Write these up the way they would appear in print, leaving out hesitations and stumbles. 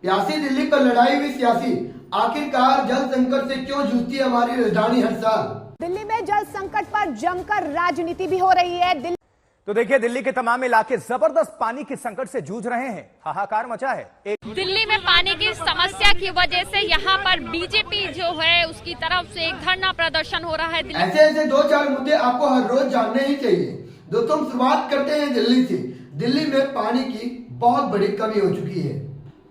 प्यासी दिल्ली पर लड़ाई हुई सियासी, आखिरकार जल संकट से क्यों जूझती है हमारी राजधानी हर साल। दिल्ली में जल संकट पर जमकर राजनीति भी हो रही है। तो देखिए, दिल्ली के तमाम इलाके जबरदस्त पानी के संकट से जूझ रहे हैं। हाहाकार मचा है। दिल्ली में पानी की समस्या की वजह से यहाँ पर बीजेपी जो है उसकी तरफ से एक धरना प्रदर्शन हो रहा है। ऐसे ऐसे 2-4 मुद्दे आपको हर रोज जानने ही चाहिए। दोस्तों, हम शुरुआत करते हैं दिल्ली से। दिल्ली में पानी की बहुत बड़ी कमी हो चुकी है।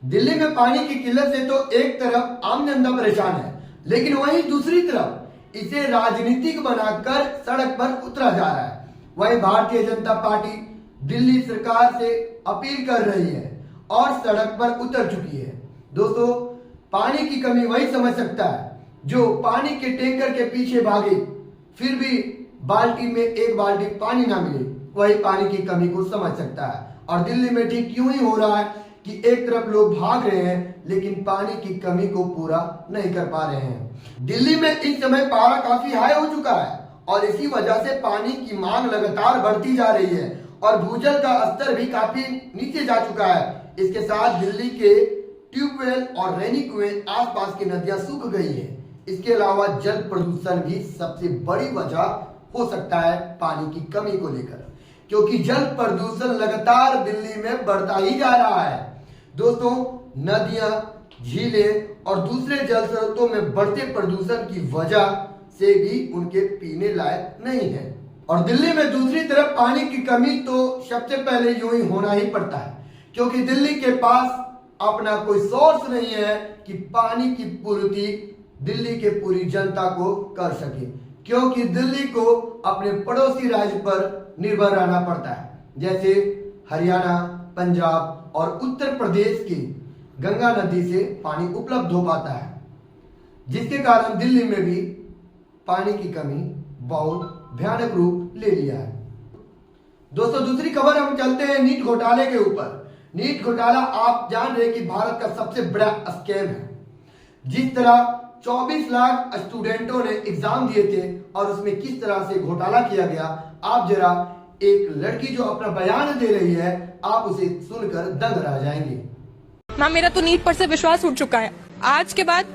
दिल्ली में पानी की किल्लत से तो एक तरफ आम जनता परेशान है, लेकिन वहीं दूसरी तरफ इसे राजनीतिक बनाकर सड़क पर उतरा जा रहा है। वही भारतीय जनता पार्टी दिल्ली सरकार से अपील कर रही है और सड़क पर उतर चुकी है। दोस्तों, पानी की कमी वही समझ सकता है जो पानी के टैंकर के पीछे भागे, फिर भी बाल्टी में एक बाल्टी पानी ना मिले, वही पानी की कमी को समझ सकता है। और दिल्ली में ठीक यूं ही हो रहा है कि एक तरफ लोग भाग रहे हैं, लेकिन पानी की कमी को पूरा नहीं कर पा रहे हैं। दिल्ली में इस समय पारा काफी हाई हो चुका है और इसी वजह से पानी की मांग लगातार बढ़ती जा रही है और भूजल का स्तर भी काफी नीचे जा चुका है। इसके साथ दिल्ली के ट्यूबवेल और रेनी कुएं, आसपास की नदियां सूख गई हैं। इसके अलावा जल प्रदूषण भी सबसे बड़ी वजह हो सकता है पानी की कमी को लेकर, क्योंकि जल प्रदूषण लगातार दिल्ली में बढ़ता ही जा रहा है। दोस्तों, नदियां, झीलें और दूसरे जल स्रोतों में बढ़ते प्रदूषण की वजह से भी उनके पीने लायक नहीं है। और दिल्ली में दूसरी तरफ पानी की कमी तो सबसे पहले यूं ही होना ही पड़ता है, क्योंकि दिल्ली के पास अपना कोई सोर्स नहीं है कि पानी की पूर्ति दिल्ली के पूरी जनता को कर सके, क्योंकि दिल्ली को अपने पड़ोसी राज्य पर निर्भर रहना पड़ता है, जैसे हरियाणा, पंजाब और उत्तर प्रदेश की गंगा नदी से पानी उपलब्ध हो पाता है, जिसके कारण दिल्ली में भी पानी की कमी बहुत भयानक रूप ले लिया है। दोस्तों, दूसरी खबर हम चलते हैं नीट घोटाले के ऊपर। नीट घोटाला आप जान रहे कि भारत का सबसे बड़ा स्कैम है। जिस तरह 24 लाख स्टूडेंटों ने एग्जाम दिए थे और उसमें किस तरह से घोटाला किया गया, आप जरा एक लड़की जो अपना बयान दे रही है, आप उसे सुनकर दंग रह जाएंगे। मैम, मेरा तो नीट पर से विश्वास उठ चुका है। आज के बाद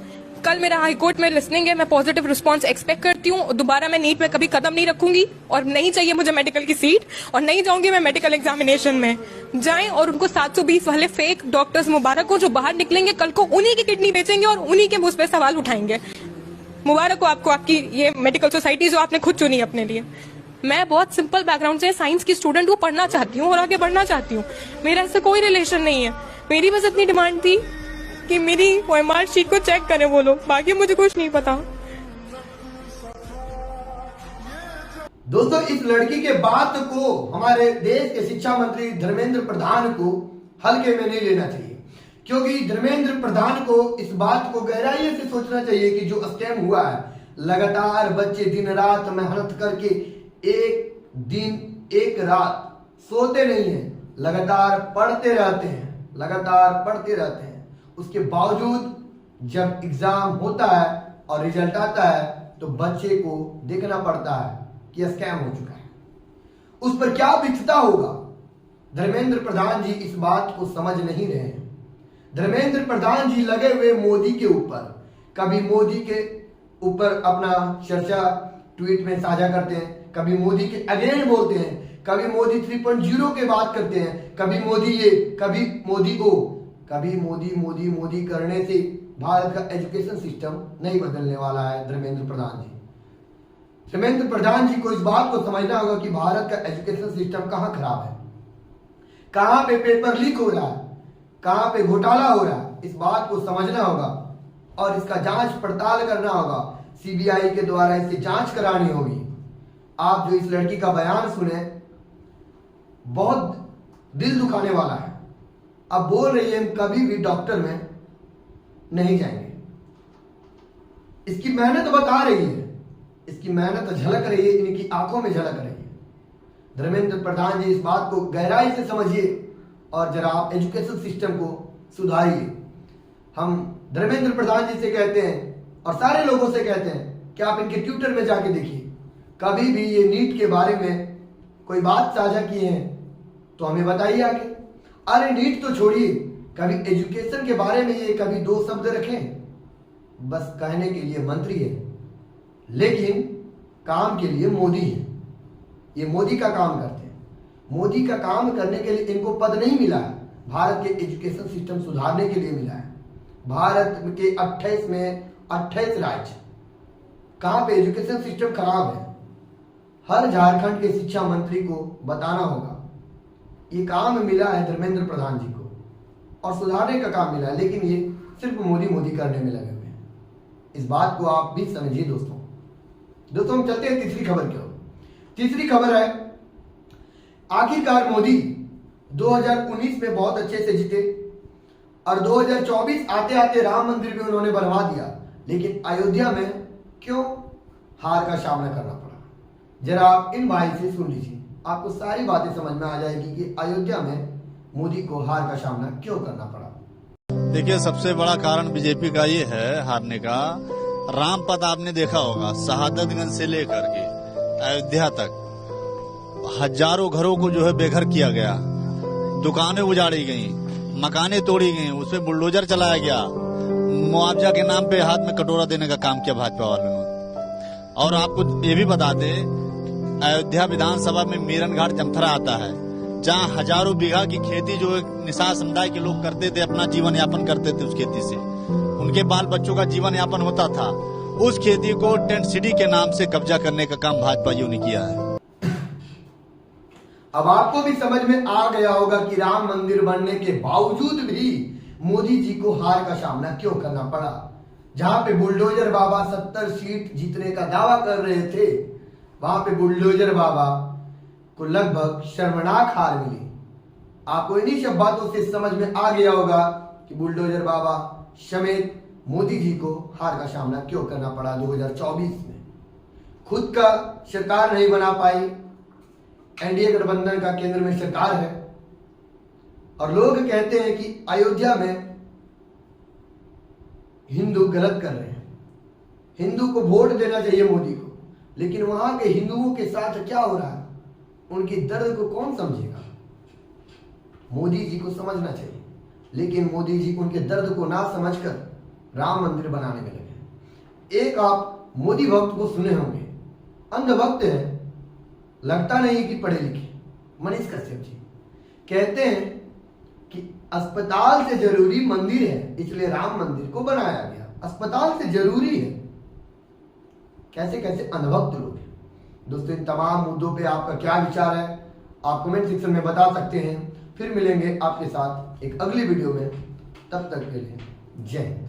कल मेरा हाईकोर्ट में लिसनिंग है, मैं पॉजिटिव रिस्पांस एक्सपेक्ट करती हूँ। दोबारा मैं नीट में कभी कदम नहीं रखूंगी और नहीं चाहिए मुझे मेडिकल की सीट और नहीं जाऊंगी मैं मेडिकल एग्जामिनेशन में। जाएं और उनको 720 वाले फेक डॉक्टर्स मुबारक हो जो बाहर निकलेंगे, कल को उन्हीं की किडनी बेचेंगे और उन्हीं के मुझ पे सवाल उठाएंगे। मुबारक हो आपको, आपकी ये मेडिकल सोसाइटी जो आपने खुद चुनी अपने लिए। मैं बहुत सिंपल बैकग्राउंड से साइंस की स्टूडेंट हूँ, पढ़ना चाहती हूँ और आगे बढ़ना चाहती हूँ। मेरा इससे कोई रिलेशन नहीं है। मेरी बस इतनी डिमांड थी कि मेरी OMR शीट को चेक करें वो लोग, बाकी मुझे कुछ नहीं पता। दोस्तों, इस लड़की के बात को हमारे देश के शिक्षा मंत्री धर्मेंद्र प्रधान को हल्के में नहीं लेना चाहिए, क्योंकि धर्मेंद्र प्रधान को इस बात को गहराई से सोचना चाहिए कि जो स्कैम हुआ है, लगातार बच्चे दिन रात मेहनत करके एक दिन एक रात सोते नहीं है, लगातार पढ़ते रहते हैं। उसके बावजूद जब एग्जाम होता है और रिजल्ट आता है तो बच्चे को देखना पड़ता है कि स्कैम हो चुका है। उस पर क्या बीतता होगा। धर्मेंद्र प्रधान जी इस बात को समझ नहीं रहे हैं। धर्मेंद्र प्रधान जी लगे हुए मोदी के ऊपर, कभी मोदी के ऊपर अपना चर्चा ट्वीट में साझा करते हैं, कभी मोदी के अगेंस्ट बोलते हैं, कभी मोदी 3.0 के बात करते हैं, कभी मोदी ये, कभी मोदी वो, कभी मोदी करने से भारत का एजुकेशन सिस्टम नहीं बदलने वाला है। धर्मेंद्र प्रधान जी को इस बात को समझना होगा कि भारत का एजुकेशन सिस्टम कहां खराब है, कहां पे पेपर लीक हो रहा है, कहां पे घोटाला हो रहा है। इस बात को समझना होगा और इसका जांच पड़ताल करना होगा। CBI के द्वारा इसकी जांच करानी होगी। आप जो इस लड़की का बयान सुने, बहुत दिल दुखाने वाला है। अब बोल रही है हम कभी भी डॉक्टर में नहीं जाएंगे। इसकी मेहनत बता रही है, इसकी मेहनत झलक रही है, इनकी आंखों में झलक रही है। धर्मेंद्र प्रधान जी इस बात को गहराई से समझिए और जरा आप एजुकेशन सिस्टम को सुधारिए। हम धर्मेंद्र प्रधान जी से कहते हैं और सारे लोगों से कहते हैं कि आप इनके ट्विटर में जाके देखिए, कभी भी ये नीट के बारे में कोई बात साझा किए हैं तो हमें बताइए आगे। अरे नीट तो छोड़िए, कभी एजुकेशन के बारे में ये कभी दो शब्द रखें? बस कहने के लिए मंत्री है, लेकिन काम के लिए मोदी है। ये मोदी का काम करते हैं। मोदी का काम करने के लिए इनको पद नहीं मिला है, भारत के एजुकेशन सिस्टम सुधारने के लिए मिला है। भारत के 28 में 28 राज्य, कहां पे एजुकेशन सिस्टम खराब है, हर झारखंड के शिक्षा मंत्री को बताना होगा। ये काम मिला है धर्मेंद्र प्रधान जी को और सुधारने का काम मिला है, लेकिन ये सिर्फ मोदी मोदी करने में लगे हुए हैं। इस बात को आप भी समझिए दोस्तों। हम चलते हैं तीसरी खबर की ओर। तीसरी खबर है, आखिरकार मोदी 2019 में बहुत अच्छे से जीते और 2024 आते आते राम मंदिर भी उन्होंने बनवा दिया, लेकिन अयोध्या में क्यों हार का सामना करना पड़ा? जरा आप इन भाई से सुन लीजिए, आपको सारी बातें समझ में आ जाएगी कि अयोध्या में मोदी को हार का सामना क्यों करना पड़ा। देखिए, सबसे बड़ा कारण बीजेपी का ये है हारने का। राम पथ आपने देखा होगा, शहादतगंज से लेकर के अयोध्या तक हजारों घरों को जो है बेघर किया गया, दुकानें उजाड़ी गई, मकानें तोड़ी गई, उसपे बुलडोजर चलाया गया, मुआवजा के नाम पे हाथ में कटोरा देने का काम किया भाजपा वालों ने। और आपको ये भी बता दें, अयोध्या विधानसभा में मीरन घाट जमथरा आता है, जहां हजारों बीघा की खेती जो निषाद समुदाय के लोग करते थे, अपना जीवन यापन करते थे उस खेती से, उनके बाल बच्चों का जीवन यापन होता था। उस खेती को टेंट सिटी के नाम से कब्जा करने का काम भाजपाइयों ने किया है। अब आपको भी समझ में आ गया होगा कि राम मंदिर बनने के बावजूद भी मोदी जी को हार का सामना क्यों करना पड़ा। जहां पे बुलडोजर बाबा 70 सीट जीतने का दावा कर रहे थे, वहां पे बुलडोजर बाबा को लगभग शर्मनाक हार मिली। आपको इन्हीं सब बातों से समझ में आ गया होगा कि बुलडोजर बाबा समेत मोदी जी को हार का सामना क्यों करना पड़ा 2024 में। खुद का सरकार नहीं बना पाई, एनडीए गठबंधन का केंद्र में सरकार है, और लोग कहते हैं कि अयोध्या में हिंदू गलत कर रहे हैं, हिंदू को वोट देना चाहिए मोदी को, लेकिन वहां के हिंदुओं के साथ क्या हो रहा है, उनकी दर्द को कौन समझेगा? मोदी जी को समझना चाहिए, लेकिन मोदी जी उनके दर्द को ना समझकर राम मंदिर बनाने में लगे। एक आप मोदी भक्त को सुने होंगे, अंध भक्त है, लगता नहीं कि पढ़े लिखे, मनीष कश्यप जी कहते हैं कि अस्पताल से जरूरी मंदिर है, इसलिए राम मंदिर को बनाया गया। अस्पताल से जरूरी है। कैसे कैसे अंधभक्त लोग हैं। दोस्तों, इन तमाम मुद्दों पे आपका क्या विचार है, आप कमेंट सेक्शन में बता सकते हैं। फिर मिलेंगे आपके साथ एक अगली वीडियो में, तब तक के लिए जय हिंद।